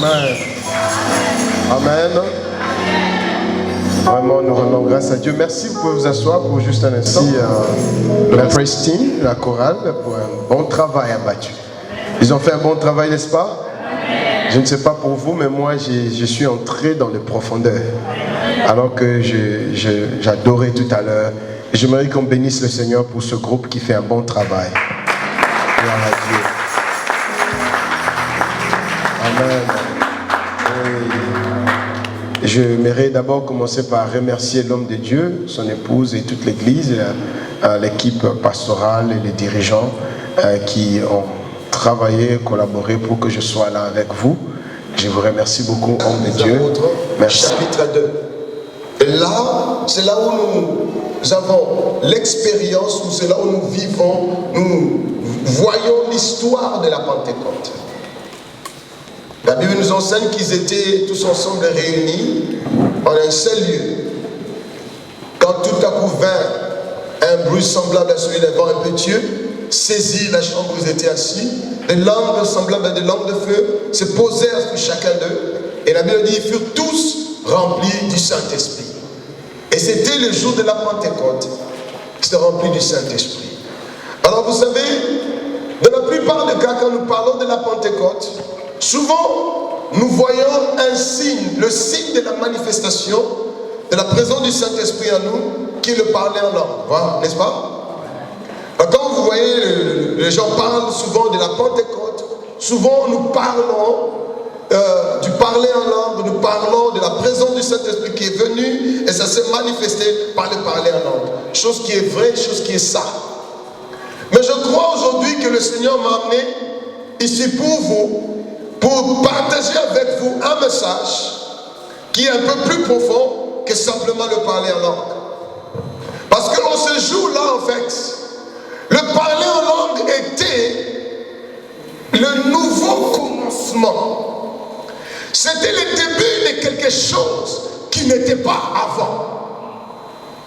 Amen. Amen. Vraiment, nous rendons grâce à Dieu. Merci, vous pouvez vous asseoir pour juste un instant. Merci la praise team, la chorale, pour un bon travail abattu. Ils ont fait un bon travail, n'est-ce pas? Je ne sais pas pour vous, mais moi, je suis entré dans les profondeurs. Alors que j'adorais tout à l'heure. Et j'aimerais qu'on bénisse le Seigneur pour ce groupe qui fait un bon travail. Gloire à Dieu. Amen. Oui. J'aimerais d'abord commencer par remercier l'homme de Dieu, son épouse et toute l'église, l'équipe pastorale et les dirigeants qui ont travaillé, collaboré pour que je sois là avec vous. Je vous remercie beaucoup, homme de Dieu. Merci. Chapitre 2. Et là, c'est là où nous avons l'expérience, où c'est là où nous vivons, nous voyons l'histoire de la Pentecôte. La Bible nous enseigne qu'ils étaient tous ensemble réunis en un seul lieu. Quand tout à coup vint un bruit semblable à celui d'un vent impétueux, saisit la chambre où ils étaient assis, des langues semblables à des langues de feu se posèrent sur chacun d'eux, et la Bible dit ils furent tous remplis du Saint-Esprit. Et c'était le jour de la Pentecôte qui se remplit du Saint-Esprit. Alors vous savez, dans la plupart des cas, quand nous parlons de la Pentecôte, souvent nous voyons un signe, le signe de la manifestation de la présence du Saint-Esprit en nous, qui est le parler en langue. Voilà, n'est-ce pas? Quand vous voyez, les gens parlent souvent de la Pentecôte, souvent nous parlons du parler en langue, nous parlons de la présence du Saint-Esprit qui est venu et ça s'est manifesté par le parler en langue. Chose qui est vraie, chose qui est ça. Mais je crois aujourd'hui que le Seigneur m'a amené ici pour vous, pour partager avec vous un message qui est un peu plus profond que simplement le parler en langue. Parce qu'en ce jour-là, en fait, le parler en langue était le nouveau commencement. C'était le début de quelque chose qui n'était pas avant.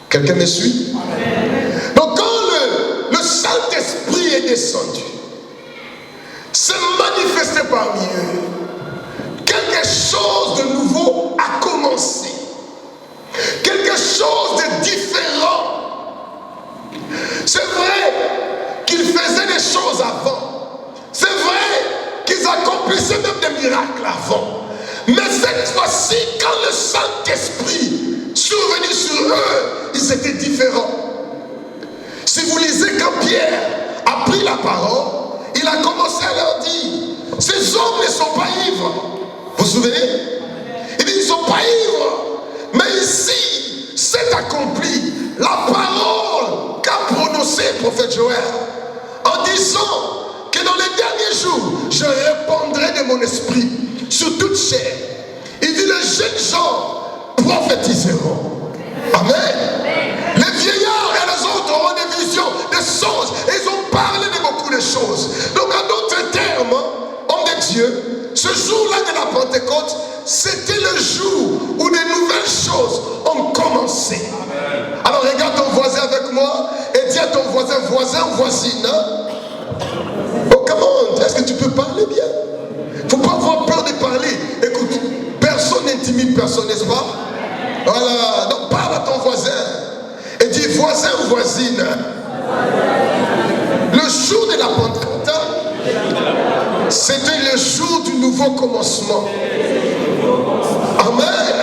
Quelqu'un me suit? Donc quand le Saint-Esprit est descendu, s'est manifesté parmi eux, quelque chose de nouveau a commencé. Quelque chose de différent. C'est vrai qu'ils faisaient des choses avant. C'est vrai qu'ils accomplissaient même des miracles avant. Mais cette fois-ci, quand le Saint-Esprit survenu sur eux, ils étaient différents. Si vous lisez quand Pierre a pris la parole, il a commencé à leur dire, ces hommes ne sont pas ivres. Vous vous souvenez? Il dit, ils ne sont pas ivres. Mais ici, c'est accompli la parole qu'a prononcée le prophète Joël en disant que dans les derniers jours, je répandrai de mon esprit sur toute chair. Il dit, les jeunes gens prophétiseront. Amen. Les vieillards et les autres auront des visions, des songes, et ils ont parlé de beaucoup de choses. Donc en d'autres termes, homme de Dieu, ce jour-là de la Pentecôte, c'était le jour où de nouvelles choses ont commencé. Alors regarde ton voisin avec moi et dis à ton voisin, voisine. Oh, comment? Est-ce que tu peux parler bien? Il ne faut pas avoir peur de parler. Écoute, personne n'intimide personne, n'est-ce pas? Voilà, donc parle à ton voisin et dis voisin ou voisine. Le jour de la Pentecôte, c'était le jour du nouveau commencement. Amen.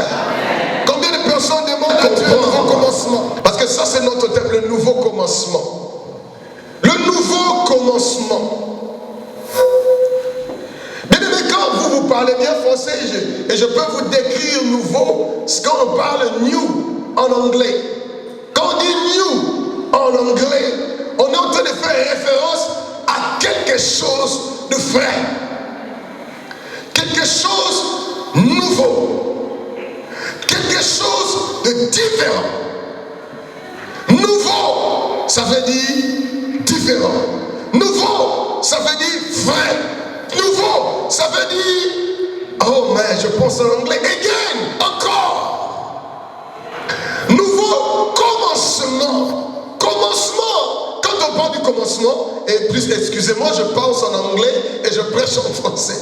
Combien de personnes demandent à Dieu un nouveau commencement? Parce que ça c'est notre thème, le nouveau commencement. Le nouveau commencement. Bien aimé, quand vous parlez bien français, et je peux vous décrire nouveau, quand on parle new en anglais. Quand on dit new en anglais, on est en train de faire référence à quelque chose de frais. Quelque chose nouveau. Quelque chose de différent. Nouveau, ça veut dire différent. Nouveau, ça veut dire vrai. Nouveau, ça veut dire, oh mais je pense en anglais, again, encore. Nouveau commencement. Commencement. Quand on parle du commencement, et plus, excusez-moi, je pense en anglais et je prêche en français.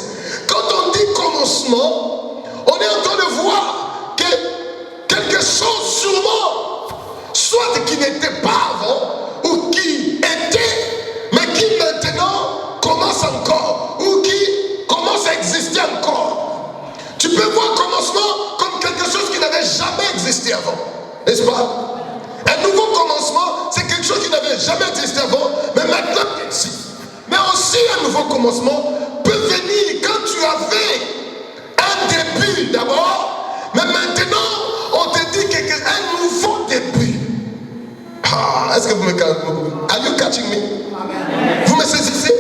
Quand on dit commencement, commencement, on est en train de voir que quelque chose sûrement, soit qui n'était pas avant, ou qui était, mais qui maintenant commence encore, ou qui commence à exister encore. Tu peux voir commencement comme quelque chose qui n'avait jamais existé avant, n'est-ce pas? Un nouveau commencement, c'est quelque chose qui n'avait jamais existé avant, mais maintenant il existe. Mais aussi un nouveau commencement peut venir quand tu avais un début d'abord, mais maintenant on te dit un nouveau début. Ah, est-ce que vous me calmez? Are you catching me? Amen. Vous me saisissez?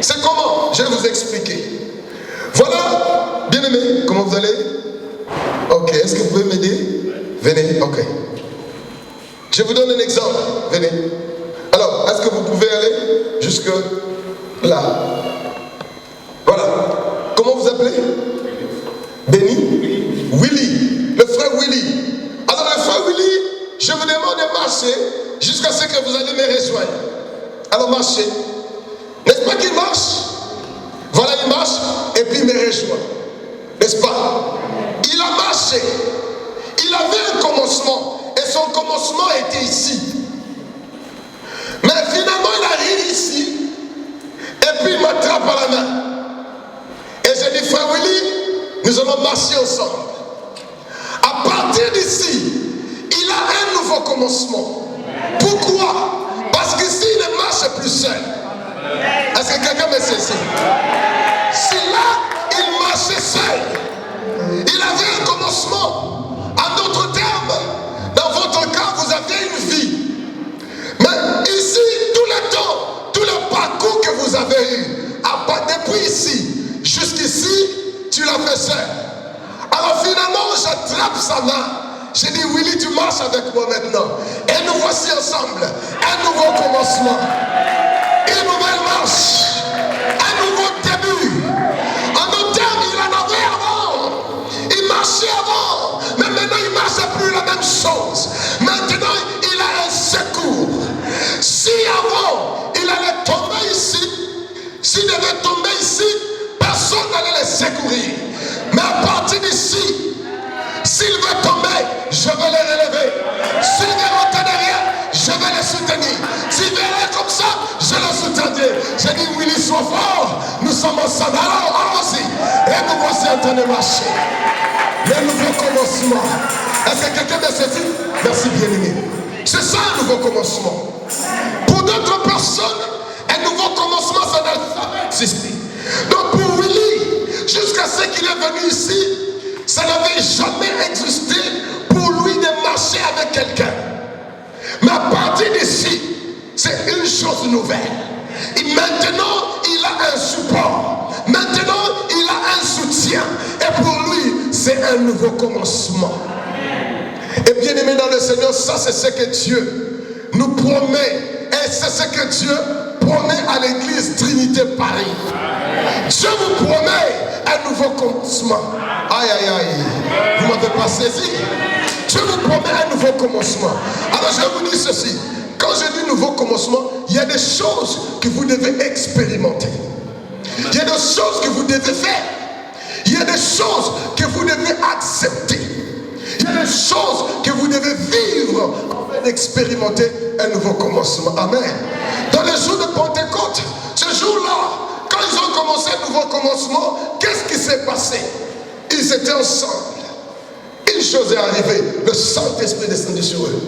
C'est comment? Je vais vous expliquer. Voilà, bien aimé, comment vous allez? Ok, est-ce que vous pouvez m'aider? Venez, ok. Je vous donne un exemple, venez. Alors, est-ce que vous pouvez aller jusque là? Voilà. Comment vous appelez? Benny? Willy. Le frère Willy. Alors, le frère Willy, je vous demande de marcher jusqu'à ce que vous allez me rejoindre. Alors, marchez. N'est-ce pas qu'il marche? Voilà, il marche et puis il me rejoint. N'est-ce pas? Il a marché. Il avait un commencement et son commencement était ici. Mais finalement, il arrive ici et puis il m'attrape à la main. Et j'ai dit, frère Willy, nous allons marcher ensemble. À partir d'ici, il a un nouveau commencement. Pourquoi? Parce qu'ici, il ne marche plus seul. Est-ce que quelqu'un me saisit? Si là, il marchait seul, il avait un commencement. En d'autres termes, dans votre cas, vous aviez une vie. Mais ici, tout le temps, tout le parcours que vous avez eu, depuis ici jusqu'ici, tu l'as fait seul. Alors finalement, j'attrape sa main. J'ai dit, Willy, tu marches avec moi maintenant. Et nous voici ensemble. Un nouveau commencement. Une nouvelle marche. Un nouveau début. En d'autres termes, il en avait avant. Il marchait avant. Mais maintenant, il ne marche plus la même chose. Maintenant, il a un secours. Si avant, il allait tomber ici, s'il devait tomber ici, personne n'allait le secourir. Mais à partir d'ici, s'il veut tomber, je vais le relever. S'il veut monter derrière, je vais le soutenir. S'il veut aller comme ça, je le soutiendrai. J'ai dit, Willy, sois fort. Nous sommes ensemble. Alors, allons-y. Et nous voici en train de marcher. Le nouveau commencement. Est-ce que quelqu'un me saisit? Merci, bien-aimé. C'est ça, un nouveau commencement. Pour d'autres personnes, un nouveau commencement, ça n'a jamais existé. Donc, pour Willy, jusqu'à ce qu'il est venu ici, ça n'avait jamais existé pour lui de marcher avec quelqu'un. Mais à partir d'ici, c'est une chose nouvelle. Et maintenant, il a un support. Maintenant, il a un soutien. Et pour lui, c'est un nouveau commencement. Et bien aimé dans le Seigneur, ça c'est ce que Dieu nous promet. Et c'est ce que Dieu promet à l'église Trinité Paris. Dieu vous promet un nouveau commencement. Aïe, aïe, aïe. Vous ne m'avez pas saisi. Dieu vous promet un nouveau commencement. Alors je vous dis ceci. Quand je dis nouveau commencement, il y a des choses que vous devez expérimenter. Il y a des choses que vous devez faire. Il y a des choses que vous devez accepter. Il y a des choses que vous devez vivre afin d'expérimenter un nouveau commencement. Amen. Dans les jours de Pentecôte, ce jour-là, quand ils ont commencé un nouveau commencement, qu'est-ce qui s'est passé? Ils étaient ensemble. Une chose est arrivée, le Saint-Esprit est descendu sur eux.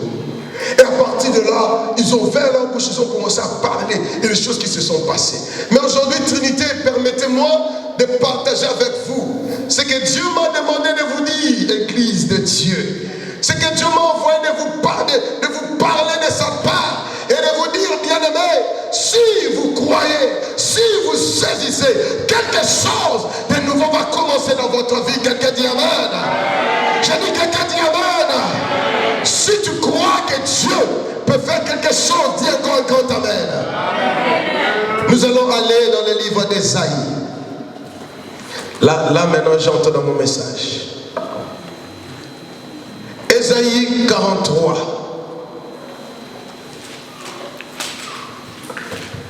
Et à partir de là, ils ont ouvert leur bouche, ils ont commencé à parler et les choses qui se sont passées. Mais aujourd'hui, Trinité, permettez-moi de partager avec vous ce que Dieu m'a demandé de vous dire, Église de Dieu. Ce que Dieu m'a envoyé de vous parler de sa part et de vous dire, bien-aimés, si vous croyez, si vous saisissez, quelque chose de nouveau va commencer dans votre vie. Quelqu'un dit Amen. J'ai dit, quelqu'un dit Amen. Si tu crois que Dieu peut faire quelque chose, dis encore un grand Amen. Nous allons aller dans le livre d'Ésaïe. Là maintenant j'entre dans mon message. Ésaïe 43.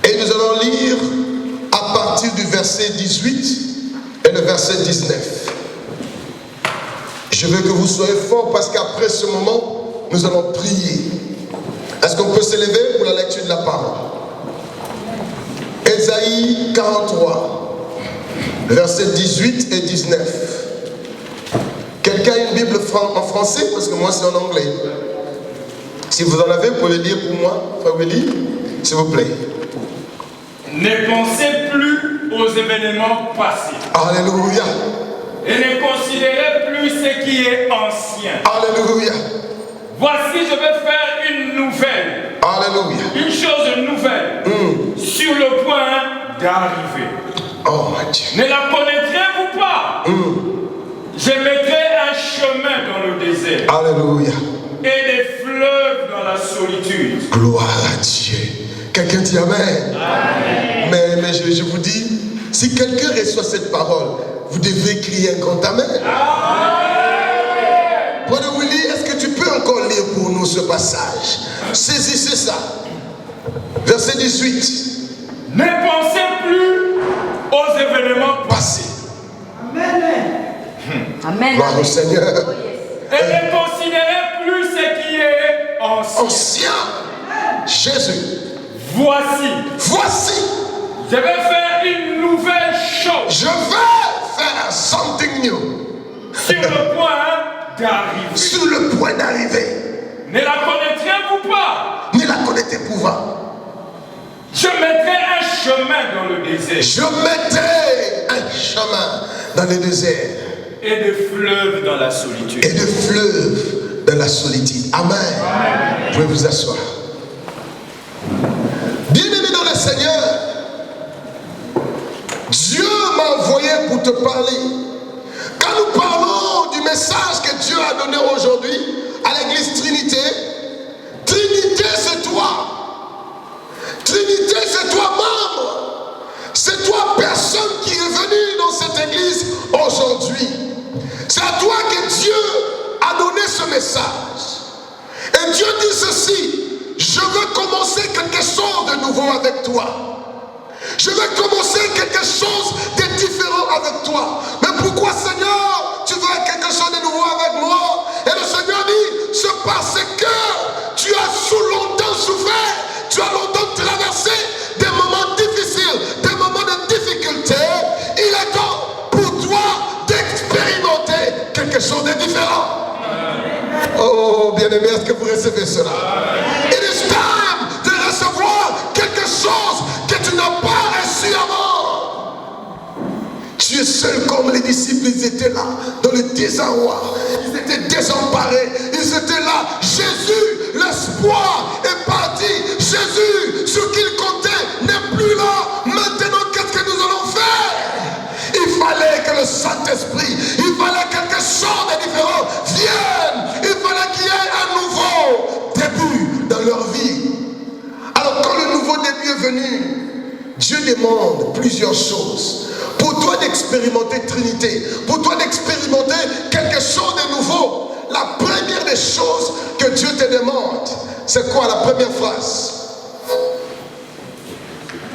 Et nous allons lire à partir du verset 18 et et le verset 19. Je veux que vous soyez forts parce qu'après ce moment, nous allons prier. Est-ce qu'on peut s'élever pour la lecture de la parole? Ésaïe 43, versets 18 et 19. Quelqu'un a une Bible en français? Parce que moi c'est en anglais. Si vous en avez, vous pouvez lire pour moi, Frère Willy, s'il vous plaît. Ne pensez plus aux événements passés. Alléluia. Et ne considérez plus ce qui est ancien. Alléluia. Voici, je vais faire une nouvelle. Alléluia. Une chose nouvelle. Sur le point d'arriver. Oh mon Dieu. Ne la connaîtrez-vous pas? Je mettrai un chemin dans le désert. Alléluia. Et des fleuves dans la solitude. Gloire à Dieu. Quelqu'un dit Amen. Amen. Mais je vous dis, si quelqu'un reçoit cette parole, vous devez crier un grand Amen. Brother Willy, est-ce que tu peux encore lire pour nous ce passage? Saisissez ça. Verset 18. Ne pensez plus aux événements passés. Amen. Gloire au Seigneur. Et ne considérez plus ce qui est ancien. Ancien. Jésus. Voici, je vais faire une nouvelle chose. Je vais faire something new. Sur le point d'arriver. Sur le point d'arriver. Ne la connaîtrez-vous pas? Ne la connaissez-vous pas? Je mettrai un chemin dans le désert. Je mettrai un chemin dans le désert. Et des fleuves dans la solitude. Et des fleuves dans la solitude. Amen. Vous pouvez vous asseoir. Bien-aimé dans le Seigneur, Dieu m'a envoyé pour te parler. Quand nous parlons du message que Dieu a donné aujourd'hui à l'église Trinité, Trinité c'est toi. Trinité c'est toi membre. C'est toi personne qui est venue dans cette église aujourd'hui. C'est à toi que Dieu a donné ce message. Et Dieu dit ceci: je veux commencer quelque chose de nouveau avec toi. Je veux commencer quelque chose de différent avec toi. Mais pourquoi, Seigneur, tu veux quelque chose de nouveau avec moi? Et le Seigneur dit, c'est parce que tu as longtemps souffert, tu as longtemps traversé des moments difficiles, des moments de difficulté. Il est temps pour toi d'expérimenter quelque chose de différent. Oh, bien-aimé, est-ce que vous recevez cela? It is time de recevoir quelque chose que tu n'as pas reçu avant. Tu es seul comme les disciples, ils étaient là, dans le désarroi. Ils étaient désemparés, ils étaient là. Jésus, l'espoir est parti. Jésus, ce qu'il comptait n'est plus là. Maintenant, qu'est-ce que nous allons faire? Il fallait que le Saint-Esprit, il fallait quelque chose de différent vienne. Il fallait qu'il y ait un nouveau début dans leur vie. Alors quand le nouveau début est venu, Dieu demande plusieurs choses. Pour toi d'expérimenter Trinité, pour toi d'expérimenter quelque chose de nouveau, la première des choses que Dieu te demande, c'est quoi la première phrase?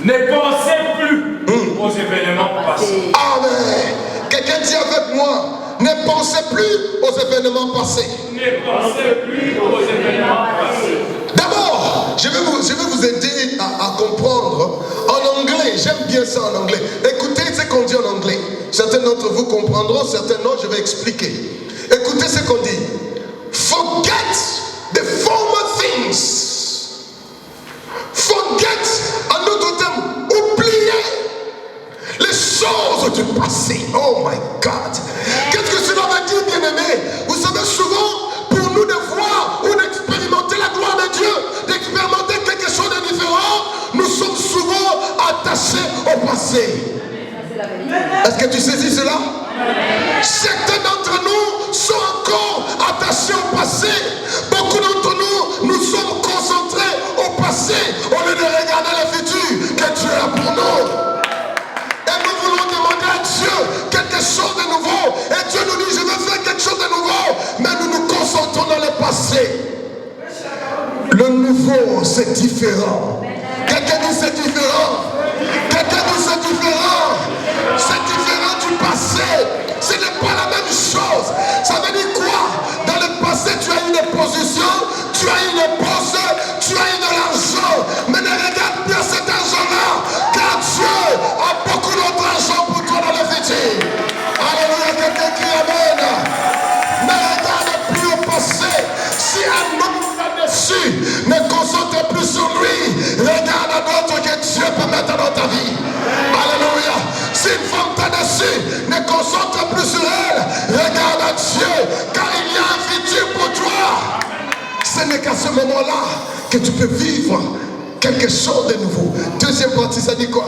Ne pensez plus aux événements passés. Amen. Quelqu'un dit avec moi, ne pensez plus aux événements passés. Ne pensez plus aux événements passés. D'abord, je vais vous aider à comprendre en anglais. J'aime bien ça en anglais. Écoutez ce qu'on dit en anglais. Certains d'entre vous comprendront, certains non, je vais expliquer. Écoutez ce qu'on dit. Forget the former things. Forget, en d'autres termes, oubliez les choses du passé. Oh my God. Qu'est-ce que cela veut dire, bien-aimé? Vous savez, souvent, pour nous de voir ou d'expérimenter la gloire de Dieu, d'expérimenter quelque chose de différent, nous sommes souvent attachés au passé. Est-ce que tu saisis cela? Certains d'entre nous sont encore attachés au passé. Beaucoup d'entre nous, nous sommes concentrés au passé au lieu de regarder le futur que Dieu a pour nous. Et nous voulons demander à Dieu quelque chose de nouveau. Et Dieu nous dit, je veux faire quelque chose de nouveau. Mais nous nous concentrons dans le passé. Le nouveau, c'est différent. Quelqu'un dit c'est différent. Quelqu'un dit c'est différent. C'est différent du passé. crie Amen. Ne regarde plus au passé. Si un homme là-dessus, ne concentre plus sur lui. Regarde à d'autres que Dieu peut mettre dans ta vie. Alléluia. Si une femme t'a dessus, ne concentre plus sur elle. Regarde à Dieu, car il y a un futur pour toi. Ce n'est qu'à ce moment-là que tu peux vivre quelque chose de nouveau. Deuxième partie, ça dit quoi?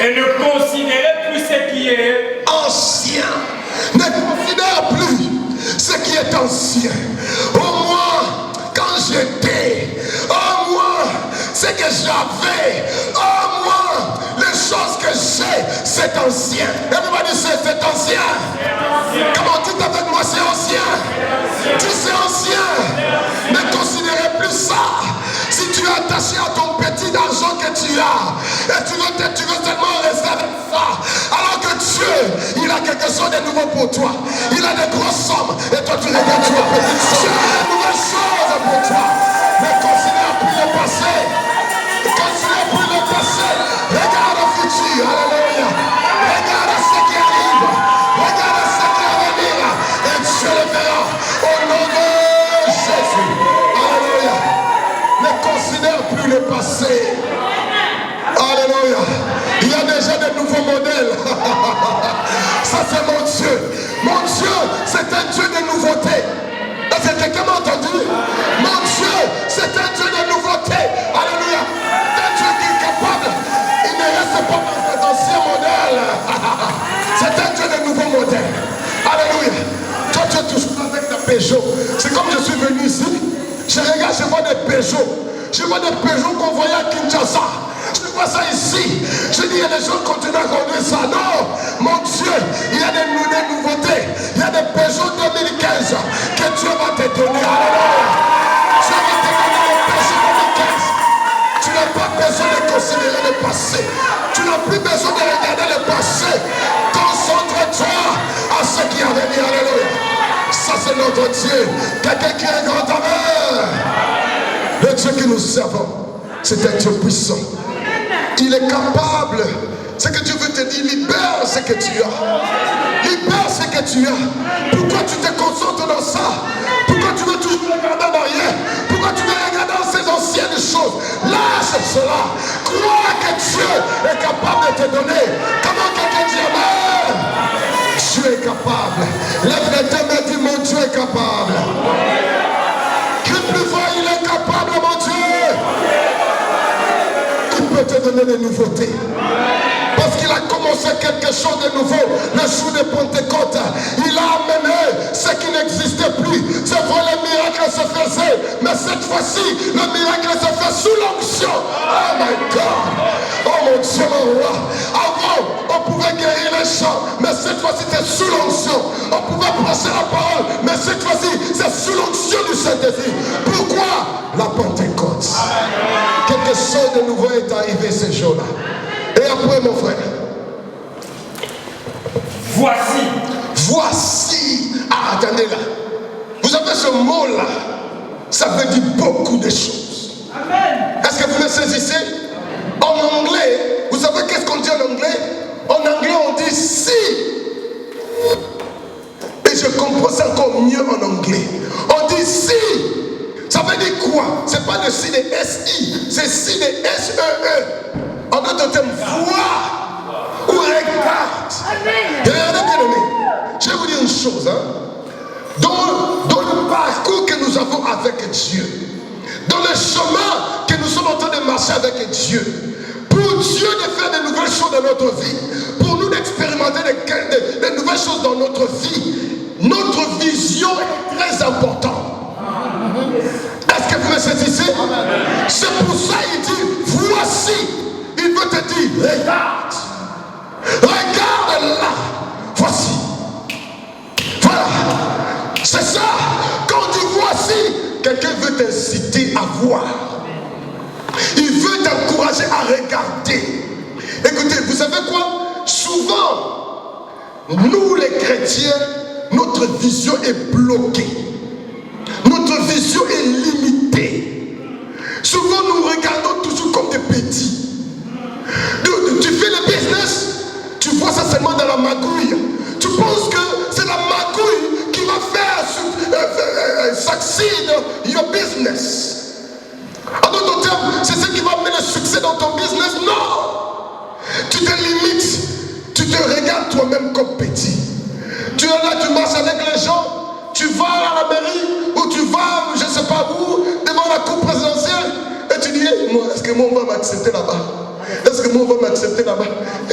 Et ne considérez plus ce qui est ancien. Ne considère plus ce qui est ancien. Au moins, quand j'étais, au moins, ce que j'avais, au moins, les choses que j'ai, c'est ancien. Everybody say c'est ancien. Comment tout avec moi, c'est ancien. Tu c'est ancien. Ne considérez plus ça. Si tu es attaché à ton petit argent que tu as, et tu veux seulement rester avec ça, alors que Dieu, il a quelque chose de nouveau pour toi. Il a des grosses sommes, et toi tu regardes sur la petite somme. Il a de nouvelles choses pour toi. Ne considère plus le passé. Ne considère plus le passé. Regarde le futur. Alléluia. Regarde ce qui arrive. Regarde ce qui va venir. Et Dieu le verra. Au nom de Jésus. Alléluia. Ne considère plus le passé. Alléluia. Il y a déjà de nouveaux modèles. Ça c'est mon Dieu. Mon Dieu, c'est un Dieu de nouveauté. Est-ce que quelqu'un m'a entendu? Mon Dieu, c'est un Dieu de nouveauté. Alléluia. C'est un Dieu qui est capable. Il ne reste pas dans ses anciens modèles. C'est un Dieu de nouveaux modèles. Alléluia. Toi, tu es toujours avec des Peugeot. C'est comme je suis venu ici. Je regarde, je vois des Peugeot. Je vois des Peugeot qu'on voyait à Kinshasa. Je vois ça ici. Je dis, il y a des gens qui continuent à conduire ça. Non, mon Dieu, il y a des nouveautés. Il y a des Peugeot 2015 que Dieu va te donner. Alléluia. Dieu va te donner les Peugeot 2015. Tu n'as pas besoin de considérer le passé. Tu n'as plus besoin de regarder le passé. Concentre-toi à ce qui a venu. Alléluia. Ça, c'est notre Dieu. Quelqu'un qui est grand amen. Le Dieu que nous servons, c'est un Dieu puissant. Il est capable. Ce que Dieu veut te dire, libère ce que tu as. Libère ce que tu as. Pourquoi tu te concentres dans ça? Pourquoi tu veux toujours regarder en arrière? Pourquoi tu veux regarder dans ces anciennes choses? Lâche cela. Crois que Dieu est capable de te donner. Comment quelqu'un dit amen? Dieu est capable. Lève les deux mains et dis, mon Dieu est capable. Crie plus fort, il est capable, mon Dieu. Il peut te donner des nouveautés. Parce qu'il a commencé quelque chose de nouveau le jour de Pentecôte. Il a amené ce qui n'existait plus. C'est vrai, le miracle se faisait, mais cette fois-ci, le miracle se fait sous l'onction. Oh my God! Oh mon Dieu, mon roi! Avant, on pouvait guérir les gens, mais cette fois-ci, c'est sous l'onction. On pouvait prêcher la parole, mais cette fois-ci, c'est sous l'onction du Saint-Esprit. Pourquoi? La Pentecôte. Quelque chose de nouveau est arrivé ce jour-là. Et après, mon frère, voici, ah, attendez là, vous avez ce mot-là, ça veut dire beaucoup de choses. Est-ce que vous me saisissez? En anglais, vous savez qu'est-ce qu'on dit en anglais? En anglais, on dit si. Et je comprends ça encore mieux en anglais. On dit si. Ça veut dire quoi? C'est pas le si de S-I, c'est si de S-E-E. En d'autres termes, vois ou regarde. Et regardez bien aimé, je vais vous dire une chose. Dans le parcours que nous avons avec Dieu, dans le chemin que nous sommes en train de marcher avec Dieu, pour Dieu de faire de nouvelles choses dans notre vie, pour nous d'expérimenter de nouvelles choses dans notre vie, notre vision est très importante. Est-ce que vous me saisissez? C'est pour ça qu'il dit, voici. Il veut te dire, regarde. Regarde là. Voici. Voilà. C'est ça. Quand on dit voici, quelqu'un veut t'inciter à voir. Il veut t'encourager à regarder. Écoutez, vous savez quoi? Souvent, nous les chrétiens, notre vision est bloquée. Notre vision est limitée. Souvent, nous regardons toujours comme des petits. Tu fais le business, tu vois ça seulement dans la magouille. Tu penses succeed your business. En d'autres termes, c'est ce qui va amener le succès dans ton business. Non! Tu te limites, tu te regardes toi-même comme petit. Tu es là, tu marches avec les gens, tu vas à la mairie ou tu vas, je ne sais pas où, devant la cour présidentielle et tu dis, est-ce que moi on va m'accepter là-bas? Est-ce que moi on va m'accepter là-bas?